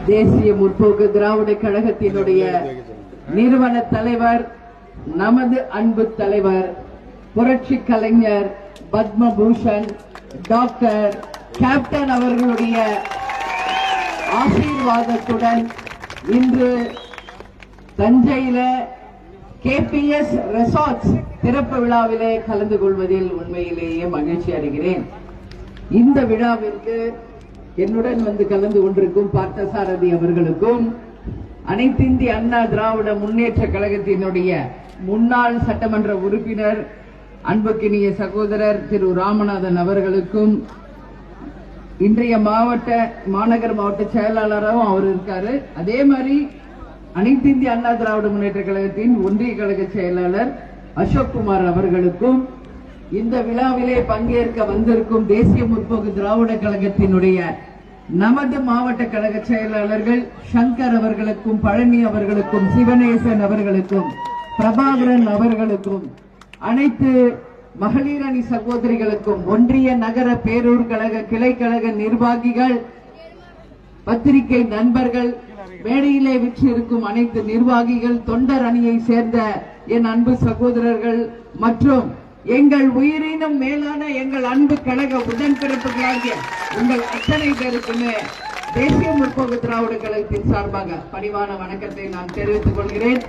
தேசிய முற்போக்கு திராவிட கழகத்தினுடைய நிறுவன தலைவர், நமது அன்பு தலைவர், புரட்சி கலைஞர் பத்மபூஷன் டாக்டர் கேப்டன் அவர்களுடைய ஆசீர்வாதத்துடன் இன்று தஞ்சையில KPS ரெசார்ட்ஸ் திறப்பு விழாவிலே கலந்து கொள்வதில் உண்மையிலேயே மகிழ்ச்சி அடைகிறேன். இந்த விழாவிற்கு என்னுடன் வந்து கலந்து கொண்டிருக்கும் பார்த்தசாரதி அவர்களுக்கும், அனைத்து இந்திய அண்ணா திராவிட முன்னேற்ற கழகத்தினுடைய முன்னாள் சட்டமன்ற உறுப்பினர் அன்புக்கினிய சகோதரர் திரு ராமநாதன் அவர்களுக்கும், இன்றைய மாநகர் மாவட்ட செயலாளராகவும் அவர் இருக்காரு. அதே மாதிரி அனைத்து இந்திய அண்ணா திராவிட முன்னேற்ற கழகத்தின் ஒன்றிய கழக செயலாளர் அசோக் குமார் அவர்களுக்கும், இந்த விழாவிலே பங்கேற்க வந்திருக்கும் தேசிய முற்போக்கு திராவிட கழகத்தினுடைய நமது மாவட்ட கழக செயலாளர்கள் சங்கர் அவர்களுக்கும், பழனி அவர்களுக்கும், சிவனேசன் அவர்களுக்கும், பிரபாகரன் அவர்களுக்கும், அனைத்து மகளிர் அணி சகோதரிகளுக்கும், ஒன்றிய நகர பேரூர் கழக கிளை கழக நிர்வாகிகள், பத்திரிகை நண்பர்கள், மேடையிலே விற்றிருக்கும் அனைத்து நிர்வாகிகள், தொண்டர் அணியை சேர்ந்த என் அன்பு சகோதரர்கள் மற்றும் எங்கள் உயிரினும் மேலான எங்கள் அன்பு கழக உடன்பிறப்புகளாகிய உங்கள் அத்தனை பேருக்குமே தேசிய முற்போக்கு திராவிட கழகத்தின் சார்பாக பணிவான வணக்கத்தை நான் தெரிவித்துக் கொள்கிறேன்.